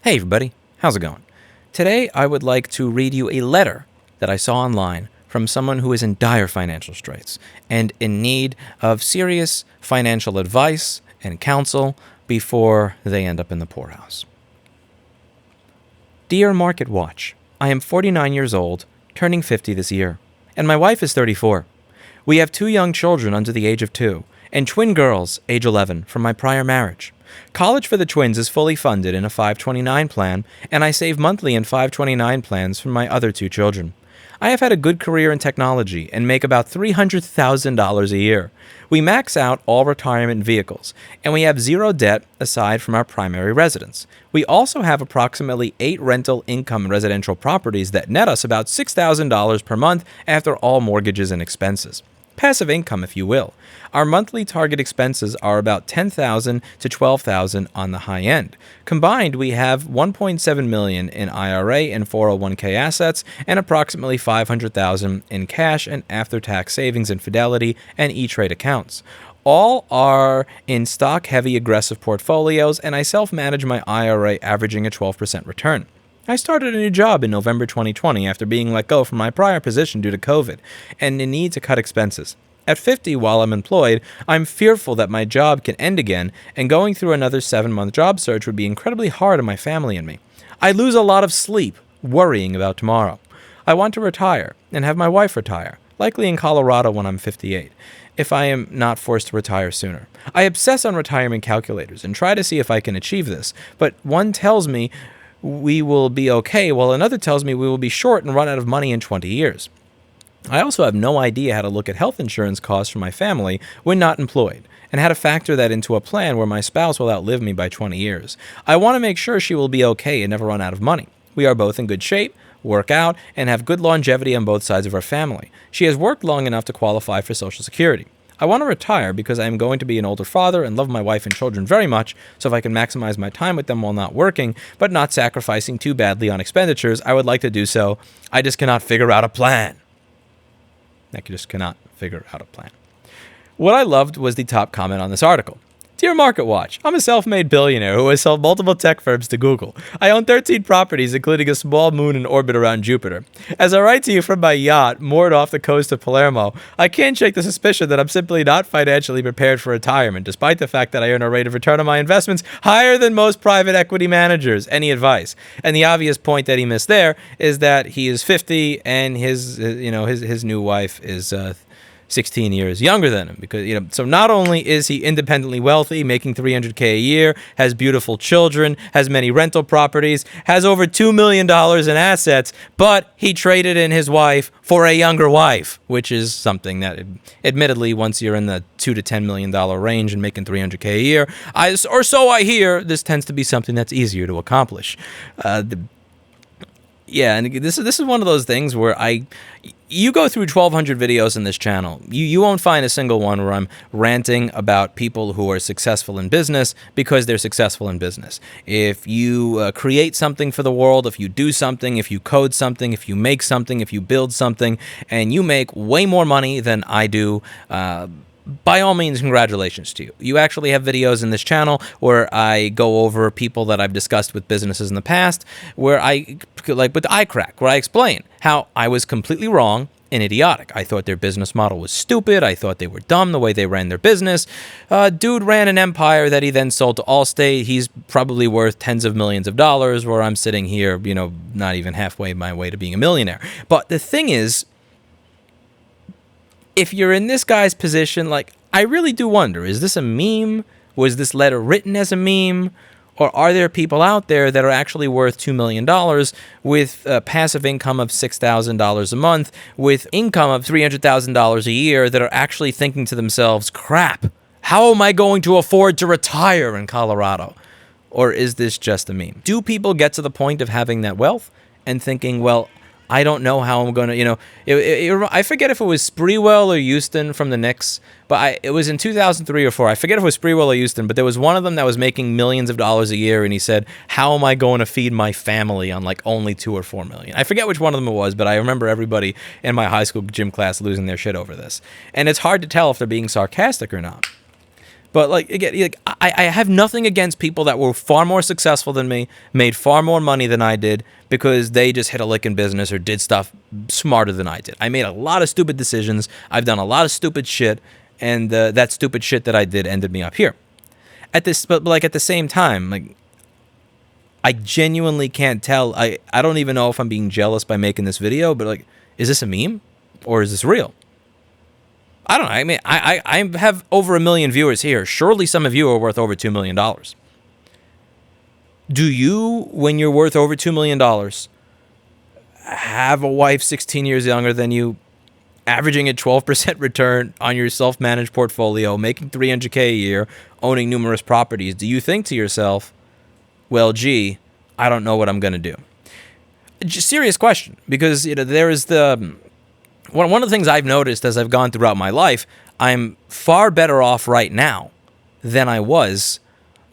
Hey everybody, how's it going? Today I would like to read you a letter that I saw online from someone who is in dire financial straits and in need of serious financial advice and counsel before they end up in the poorhouse. Dear Market Watch, I am 49 years old, turning 50 this year, and my wife is 34. We have 2 young children under the age of 2 and twin girls, age 11, from my prior marriage. College for the twins is fully funded in a 529 plan, and I save monthly in 529 plans for my other 2 children. I have had a good career in technology and make about $300,000 a year. We max out all retirement vehicles, and we have 0 debt aside from our primary residence. We also have approximately 8 rental income residential properties that net us about $6,000 per month after all mortgages and expenses. Passive income, if you will. Our monthly target expenses are about $10,000 to $12,000 on the high end. Combined, we have $1.7 million in IRA and 401k assets and approximately $500,000 in cash and after-tax savings in Fidelity and E-Trade accounts. All are in stock-heavy aggressive portfolios, and I self-manage my IRA averaging a 12% return. I started a new job in November 2020 after being let go from my prior position due to COVID and the need to cut expenses. At 50, while I'm employed, I'm fearful that my job can end again, and going through another 7-month job search would be incredibly hard on my family and me. I lose a lot of sleep worrying about tomorrow. I want to retire and have my wife retire, likely in Colorado when I'm 58, if I am not forced to retire sooner. I obsess on retirement calculators and try to see if I can achieve this, but one tells me we will be okay, while another tells me we will be short and run out of money in 20 years. I also have no idea how to look at health insurance costs for my family when not employed, and how to factor that into a plan where my spouse will outlive me by 20 years. I want to make sure she will be okay and never run out of money. We are both in good shape, work out, and have good longevity on both sides of our family. She has worked long enough to qualify for Social Security. I want to retire because I am going to be an older father and love my wife and children very much, so if I can maximize my time with them while not working, but not sacrificing too badly on expenditures, I would like to do so. I just cannot figure out a plan. I just cannot figure out a plan. What I loved was the top comment on this article. Dear Market Watch, I'm a self-made billionaire who has sold multiple tech firms to Google. I own 13 properties, including a small moon in orbit around Jupiter. As I write to you from my yacht, moored off the coast of Palermo, I can't shake the suspicion that I'm simply not financially prepared for retirement, despite the fact that I earn a rate of return on my investments higher than most private equity managers. Any advice? And the obvious point that he missed there is that he is 50 and his new wife is 16 years younger than him, because so not only is he independently wealthy, making $300K a year, has beautiful children, has many rental properties, has over $2 million in assets, but he traded in his wife for a younger wife, which is something that, admittedly, once you're in the $2 to $10 million range and making $300K a year, or so I hear, this tends to be something that's easier to accomplish. Yeah, and this is one of those things where you go through 1,200 videos in this channel. You won't find a single one where I'm ranting about people who are successful in business because they're successful in business. If you create something for the world, if you do something, if you code something, if you make something, if you build something, and you make way more money than I do, by all means, congratulations to you. You actually have videos in this channel where I go over people that I've discussed with businesses in the past, where like with iCrack, where I explain how I was completely wrong and idiotic. I thought their business model was stupid. I thought they were dumb the way they ran their business. Dude ran an empire that he then sold to Allstate. He's probably worth tens of millions of dollars, where I'm sitting here, not even halfway my way to being a millionaire. But the thing is, if you're in this guy's position, I really do wonder, is this a meme? Was this letter written as a meme? Or are there people out there that are actually worth $2 million with passive income of $6,000 a month, with income of $300,000 a year, that are actually thinking to themselves, crap, how am I going to afford to retire in Colorado? Or is this just a meme? Do people get to the point of having that wealth and thinking, well, I don't know how I'm going to, I forget if it was Sprewell or Houston from the Knicks, but it was in 2003 or 4. I forget if it was Sprewell or Houston, but there was one of them that was making millions of dollars a year, and he said, how am I going to feed my family on only $2 or $4 million? I forget which one of them it was, but I remember everybody in my high school gym class losing their shit over this. And it's hard to tell if they're being sarcastic or not. But like again, like I have nothing against people that were far more successful than me, made far more money than I did because they just hit a lick in business or did stuff smarter than I did. I made a lot of stupid decisions. I've done a lot of stupid shit, and that stupid shit that I did ended me up here. But like at the same time, like I genuinely can't tell. I don't even know if I'm being jealous by making this video, but like, is this a meme or is this real? I don't know. I mean, I have over 1 million viewers here. Surely some of you are worth over $2 million. Do you, when you're worth over $2 million, have a wife 16 years younger than you, averaging a 12% return on your self-managed portfolio, making $300K a year, owning numerous properties? Do you think to yourself, well, gee, I don't know what I'm going to do? Just serious question, because there is the... One of the things I've noticed as I've gone throughout my life, I'm far better off right now than I was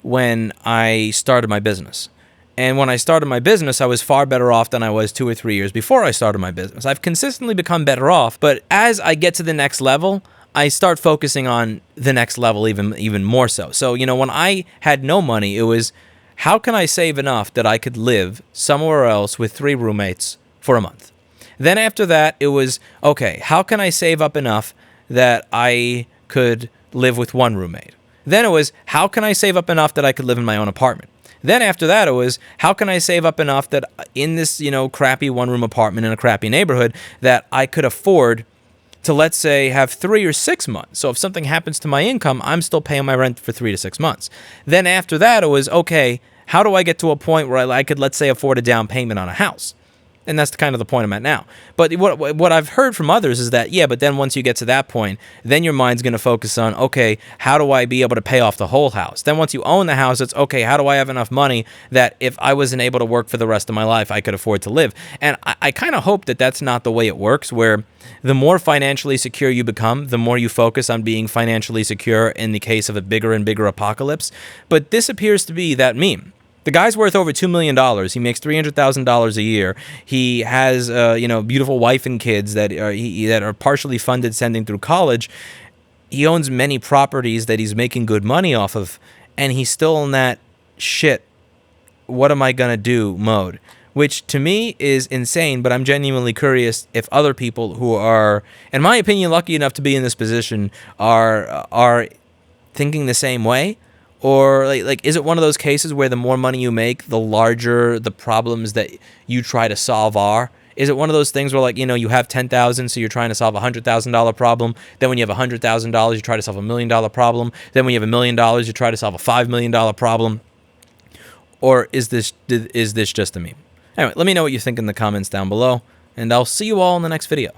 when I started my business. And when I started my business, I was far better off than I was 2 or 3 years before I started my business. I've consistently become better off, but as I get to the next level, I start focusing on the next level even more so. So, when I had no money, it was, how can I save enough that I could live somewhere else with 3 roommates for a month? Then after that, it was, okay, how can I save up enough that I could live with 1 roommate? Then it was, how can I save up enough that I could live in my own apartment? Then after that, it was, how can I save up enough that in this, crappy 1-room apartment in a crappy neighborhood that I could afford to, let's say, have 3 or 6 months. So if something happens to my income, I'm still paying my rent for 3 to 6 months. Then after that, it was, okay, how do I get to a point where I could, let's say, afford a down payment on a house? And that's kind of the point I'm at now. But what I've heard from others is that, yeah, but then once you get to that point, then your mind's going to focus on, okay, how do I be able to pay off the whole house? Then once you own the house, it's, okay, how do I have enough money that if I wasn't able to work for the rest of my life, I could afford to live? And I kind of hope that that's not the way it works, where the more financially secure you become, the more you focus on being financially secure in the case of a bigger and bigger apocalypse. But this appears to be that meme. The guy's worth over $2 million. He makes $300,000 a year. He has, beautiful wife and kids that are partially funded sending through college. He owns many properties that he's making good money off of, and he's still in that shit, what am I going to do mode, which to me is insane, but I'm genuinely curious if other people who are, in my opinion, lucky enough to be in this position are thinking the same way. Or like, is it one of those cases where the more money you make, the larger the problems that you try to solve are? Is it one of those things where, like, you have 10,000, so you're trying to solve a $100,000 problem. Then when you have $100,000, you try to solve a $1 million problem. Then when you have $1 million, you try to solve a $5 million problem. Or is this just a meme? Anyway, let me know what you think in the comments down below, and I'll see you all in the next video.